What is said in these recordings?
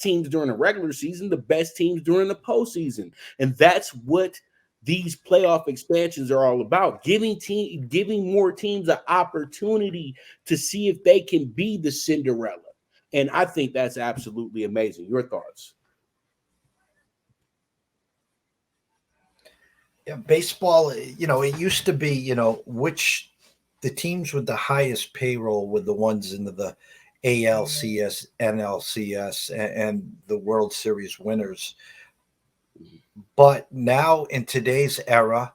teams during the regular season, the best teams during the postseason. And that's what these playoff expansions are all about, giving more teams an opportunity to see if they can be the Cinderella. And I think that's absolutely amazing. Your thoughts? Yeah, baseball, it used to be, which the teams with the highest payroll were the ones in the ALCS, NLCS, and the World Series winners. But now in today's era,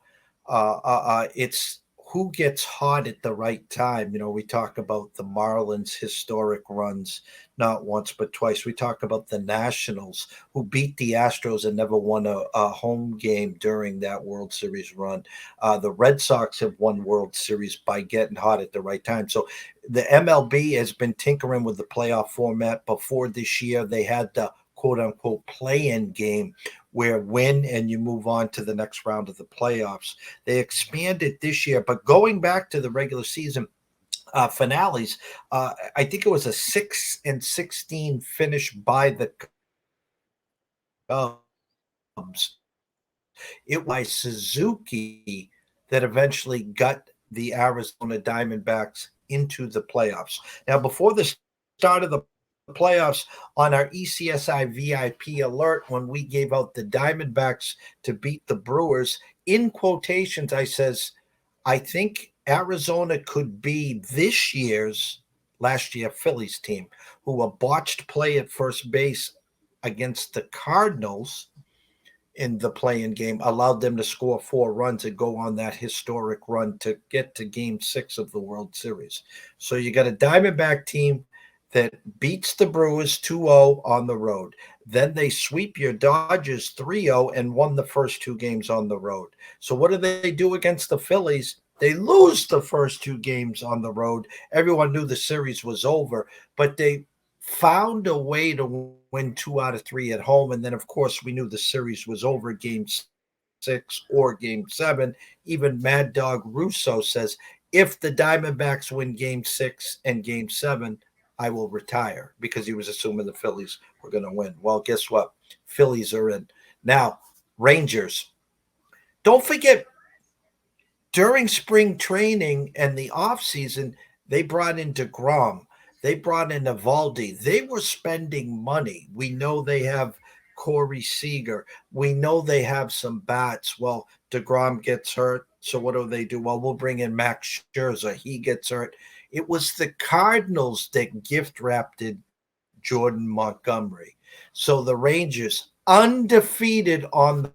it's who gets hot at the right time. We talk about the Marlins' historic runs, not once but twice. We talk about the Nationals, who beat the Astros and never won a home game during that World Series run. The Red Sox have won World Series by getting hot at the right time. So the MLB has been tinkering with the playoff format. Before this year, they had the quote unquote play-in game where win and you move on to the next round of the playoffs. They expanded this year, but going back to the regular season finales, I think it was a 6-16 finish by the Cubs. It was Suzuki that eventually got the Arizona Diamondbacks into the playoffs. Now, before the start of the playoffs, on our ECSI VIP alert, when we gave out the Diamondbacks to beat the Brewers, in quotations, I says, I think Arizona could be last year Phillies team, who a botched play at first base against the Cardinals in the play-in game allowed them to score 4 runs and go on that historic run to get to Game 6 of the World Series. So you got a Diamondback team that beats the Brewers 2-0 on the road. Then they sweep your Dodgers 3-0 and won the first 2 games on the road. So what do they do against the Phillies? They lose the first 2 games on the road. Everyone knew the series was over, but they found a way to win 2 out of 3 at home. And then, of course, we knew the series was over Game 6 or Game 7. Even Mad Dog Russo says, if the Diamondbacks win Game 6 and Game 7, I will retire, because he was assuming the Phillies were going to win. Well, guess what? Phillies are in. Now, Rangers. Don't forget, during spring training and the offseason, they brought in DeGrom. They brought in Evaldi. They were spending money. We know they have Corey Seager. We know they have some bats. Well, DeGrom gets hurt. So what do? Well, we'll bring in Max Scherzer. He gets hurt. It was the Cardinals that gift-wrapped Jordan Montgomery. So the Rangers, undefeated on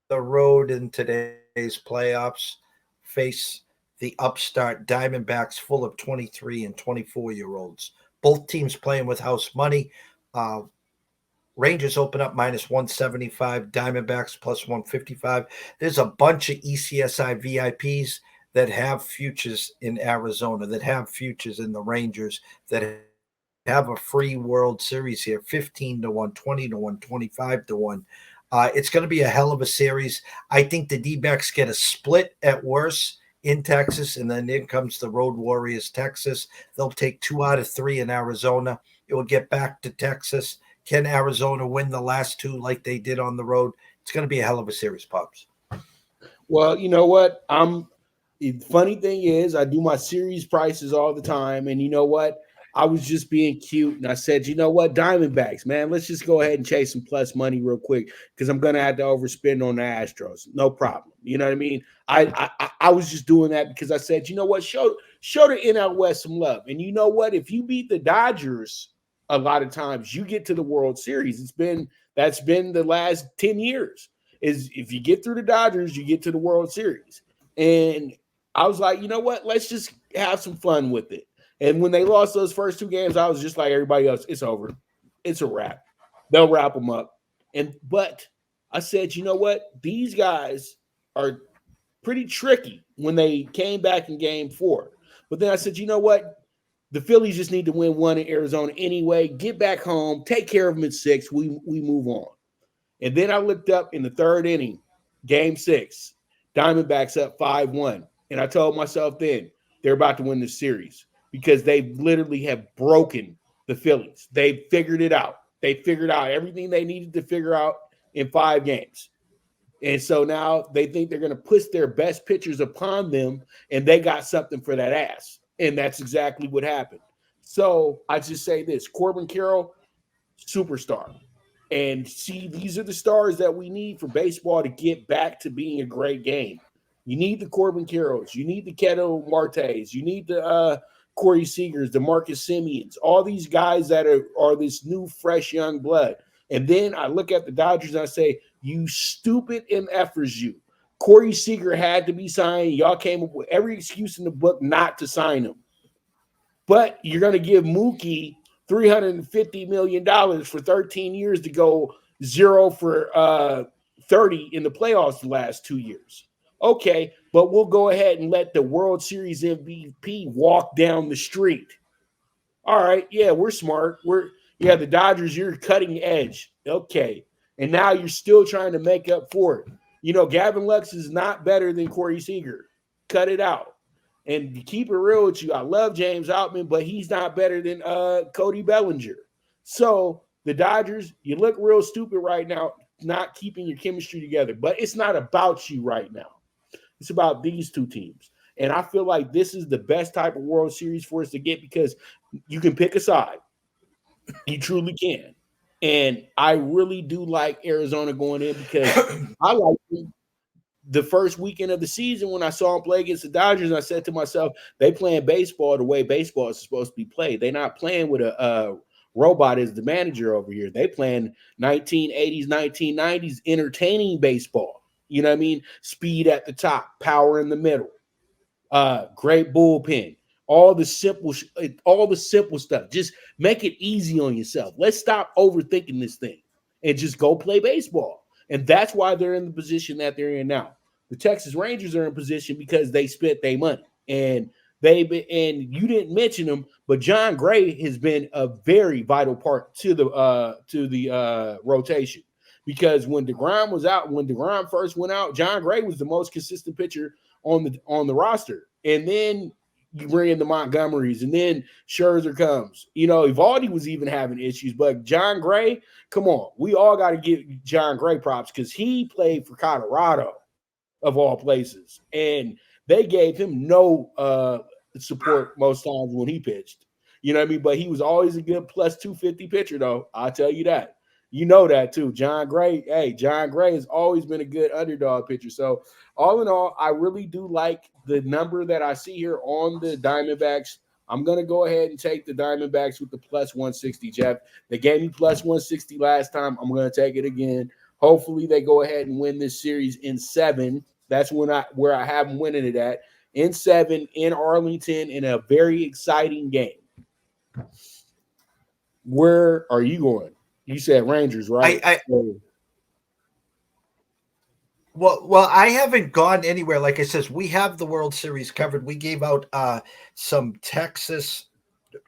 the road in today's playoffs, face the upstart Diamondbacks, full of 23 and 24-year-olds. Both teams playing with house money. Rangers open up -175, Diamondbacks +155. There's a bunch of ECSI VIPs that have futures in Arizona, that have futures in the Rangers, that have a free World Series here, 15-1, 20-1, 25-1. It's going to be a hell of a series. I think the D-backs get a split at worst in Texas, and then in comes the Road Warriors, Texas. They'll take 2 out of 3 in Arizona. It will get back to Texas. Can Arizona win the last 2 like they did on the road? It's going to be a hell of a series, Pops. Well, you know what? The funny thing is, I do my series prices all the time, and you know what? I was just being cute, and I said, you know what, Diamondbacks, man, let's just go ahead and chase some plus money real quick, because I'm gonna have to overspend on the Astros. No problem. You know what I mean? I was just doing that because I said, you know what, show the NL West some love. And you know what? If you beat the Dodgers, a lot of times you get to the World Series. That's been the last 10 years. Is if you get through the Dodgers, you get to the World Series. And I was like, you know what? Let's just have some fun with it. And when they lost those first 2 games, I was just like everybody else, it's over. It's a wrap. They'll wrap them up. But I said, you know what? These guys are pretty tricky when they came back in Game 4. But then I said, you know what? The Phillies just need to win 1 in Arizona anyway. Get back home. Take care of them in 6. We move on. And then I looked up in the 3rd inning, Game 6. Diamondbacks up 5-1. And I told myself then, they're about to win this series, because they literally have broken the Phillies. They figured it out. They figured out everything they needed to figure out in 5 games. And so now they think they're going to push their best pitchers upon them, and they got something for that ass. And that's exactly what happened. So I just say this: Corbin Carroll, superstar. And see, these are the stars that we need for baseball to get back to being a great game. You need the Corbin Carrolls, you need the Ketel Martes, you need the Corey Seagers, the Marcus Simeons, all these guys that are this new, fresh, young blood. And then I look at the Dodgers and I say, you stupid MFers, you. Corey Seager had to be signed. Y'all came up with every excuse in the book not to sign him. But you're going to give Mookie $350 million for 13 years to go 0 for 30 in the playoffs the last 2 years. Okay, but we'll go ahead and let the World Series MVP walk down the street. All right, yeah, we're smart. The Dodgers, you're cutting edge. Okay, and now you're still trying to make up for it. You know, Gavin Lux is not better than Corey Seager. Cut it out. And to keep it real with you, I love James Outman, but he's not better than Cody Bellinger. So the Dodgers, you look real stupid right now, not keeping your chemistry together. But it's not about you right now. It's about these two teams. And I feel like this is the best type of World Series for us to get because you can pick a side. You truly can. And I really do like Arizona going in because I like the first weekend of the season when I saw them play against the Dodgers. I said to myself, they playing baseball the way baseball is supposed to be played. They're not playing with a robot as the manager over here. They playing 1980s, 1990s entertaining baseball. You know what I mean? Speed at the top, power in the middle, great bullpen. All the simple stuff. Just make it easy on yourself. Let's stop overthinking this thing and just go play baseball. And that's why they're in the position that they're in now. The Texas Rangers are in position because they spent their money. And you didn't mention them, but John Gray has been a very vital part to the rotation. Because when DeGrom first went out, John Gray was the most consistent pitcher on the roster. And then you bring in the Montgomerys, and then Scherzer comes. You know, Evaldi was even having issues, but John Gray, come on. We all got to give John Gray props because he played for Colorado, of all places. And they gave him no support most times when he pitched. You know what I mean? But he was always a good plus 250 pitcher, though. I'll tell you that. You know that, too. John Gray has always been a good underdog pitcher. So, all in all, I really do like the number that I see here on the Diamondbacks. I'm going to go ahead and take the Diamondbacks with the plus 160, Jeff. They gave me plus 160 last time. I'm going to take it again. Hopefully, they go ahead and win this series in 7. That's where I have them winning it at. In 7, in Arlington, in a very exciting game. Where are you going? You said Rangers, right? Well, I haven't gone anywhere. Like I says, we have the World Series covered. We gave out some Texas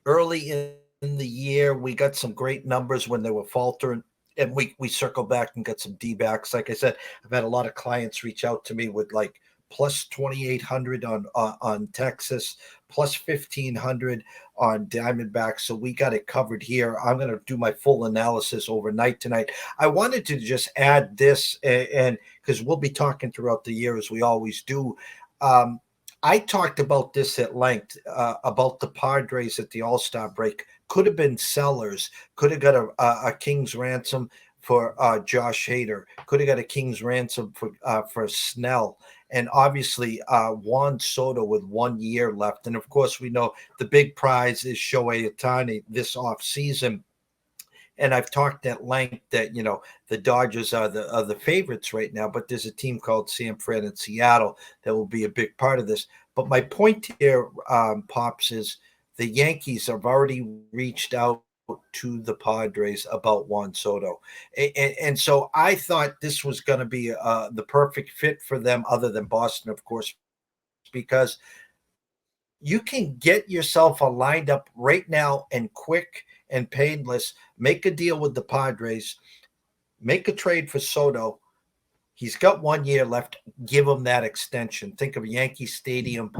early in the year. We got some great numbers when they were faltering, and we circled back and got some D-backs. Like I said, I've had a lot of clients reach out to me with like plus 2,800 on Texas, plus 1,500 on Diamondbacks. So we got it covered here. I'm going to do my full analysis overnight tonight. I wanted to just add this, and because we'll be talking throughout the year as we always do. I talked about this at length about the Padres at the All-Star break. Could have been sellers. Could have got a king's ransom for Josh Hader. Could have got a king's ransom for Snell. And obviously, Juan Soto with 1 year left. And, of course, we know the big prize is Shohei Ohtani this offseason. And I've talked at length that, you know, the Dodgers are the favorites right now. But there's a team called San Fran in Seattle that will be a big part of this. But my point here, Pops, is the Yankees have already reached out to the Padres about Juan Soto. And so I thought this was going to be the perfect fit for them, other than Boston, of course, because you can get yourself a lined up right now and quick and painless. Make a deal with the Padres, make a trade for Soto. He's got 1 year left. Give him that extension. Think of Yankee Stadium,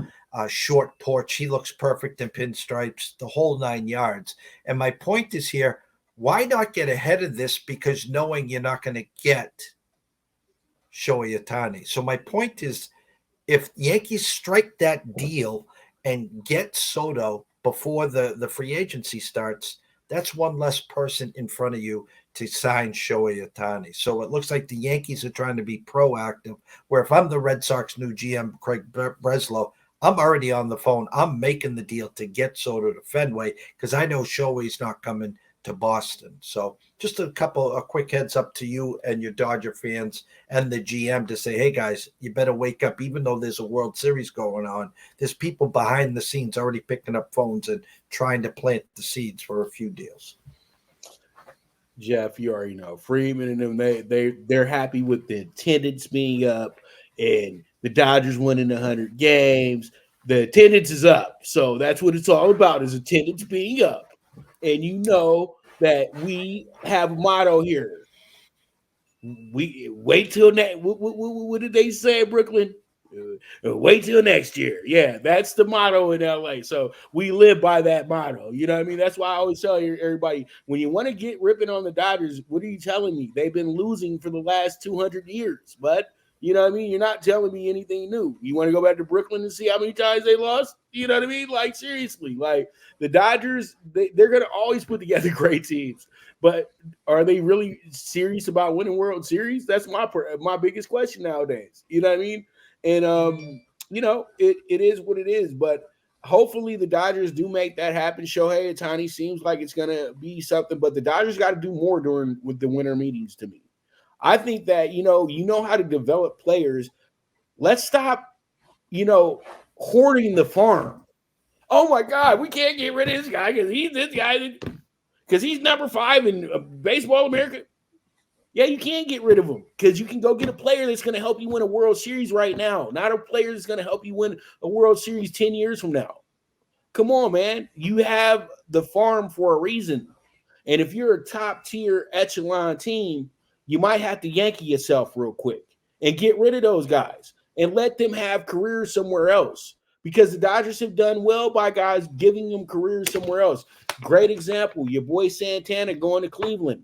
short porch. He looks perfect in pinstripes, the whole 9 yards. And my point is here, why not get ahead of this? Because knowing you're not going to get Shohei Ohtani. So my point is, if Yankees strike that deal and get Soto before the free agency starts, that's one less person in front of you to sign Shohei Ohtani. So it looks like the Yankees are trying to be proactive, where if I'm the Red Sox new GM, Craig Breslow, I'm already on the phone. I'm making the deal to get Soto to Fenway because I know Shohei's not coming to Boston. So just a quick heads up to you and your Dodger fans and the GM to say, hey guys, you better wake up. Even though there's a World Series going on, there's people behind the scenes already picking up phones and trying to plant the seeds for a few deals. Jeff, you already know Freeman and them. They're happy with the attendance being up and the Dodgers winning 100 games. The attendance is up, so that's what it's all about: is attendance being up. And you know that we have a motto here. We wait till next. What did they say in Brooklyn? Wait till next year. Yeah, that's the motto in LA. So we live by that motto. You know what I mean? That's why I always tell everybody, when you want to get ripping on the Dodgers, what are you telling me? They've been losing for the last 200 years. But you know what I mean? You're not telling me anything new. You want to go back to Brooklyn and see how many times they lost? You know what I mean? Like, seriously. Like, the Dodgers, they're going to always put together great teams. But are they really serious about winning World Series? That's my biggest question nowadays. You know what I mean? And you know, it is what it is. But hopefully the Dodgers do make that happen. Shohei Ohtani seems like it's gonna be something, but the Dodgers got to do more with the winter meetings to me. I think that you know how to develop players. Let's stop, hoarding the farm. Oh my God, we can't get rid of this guy because he's number 5 in Baseball America. Yeah, you can't get rid of him because you can go get a player that's going to help you win a World Series right now, not a player that's going to help you win a World Series 10 years from now. Come on, man. You have the farm for a reason. And if you're a top-tier echelon team, you might have to Yankee yourself real quick and get rid of those guys and let them have careers somewhere else, because the Dodgers have done well by guys giving them careers somewhere else. Great example, your boy Santana going to Cleveland.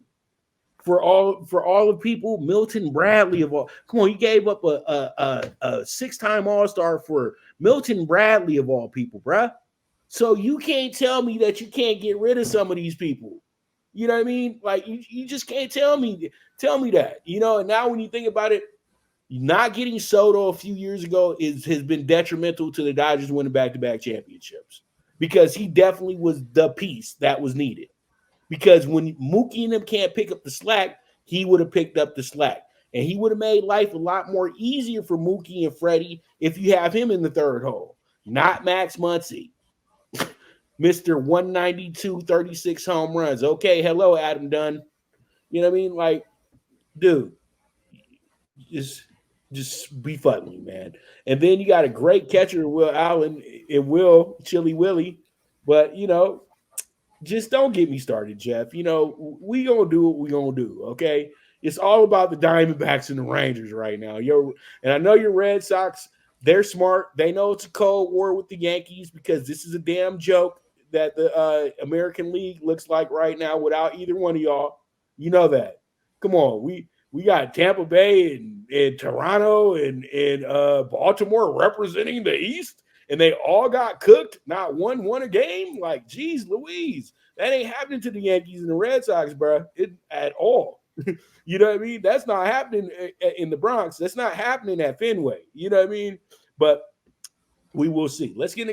For all the people, Milton Bradley of all. Come on, you gave up a 6-time All-Star for Milton Bradley of all people, bruh. So you can't tell me that you can't get rid of some of these people. You know what I mean? Like you just can't tell me that. And now when you think about it, not getting Soto a few years ago has been detrimental to the Dodgers winning back-to-back championships, because he definitely was the piece that was needed. Because when Mookie and them can't pick up the slack, he would have picked up the slack. And he would have made life a lot more easier for Mookie and Freddie if you have him in the third hole, not Max Muncy. Mr. 192, 36 home runs. Okay, hello, Adam Dunn. You know what I mean? Like, dude, just be funny, man. And then you got a great catcher, Will Allen, and Chili Willie. But, just don't get me started, Jeff. We gonna do what we gonna do, okay? It's all about the Diamondbacks and the Rangers right now. And I know your Red Sox, they're smart. They know it's a cold war with the Yankees, because this is a damn joke that the American League looks like right now without either one of y'all. You know that. Come on, we got Tampa Bay and Toronto and Baltimore representing the East, and they all got cooked. Not one won a game. Like, geez Louise, that ain't happening to the Yankees and the Red Sox, bro, at all. You know what I mean? That's not happening in the Bronx. That's not happening at Fenway. You know what I mean? But we will see. Let's get into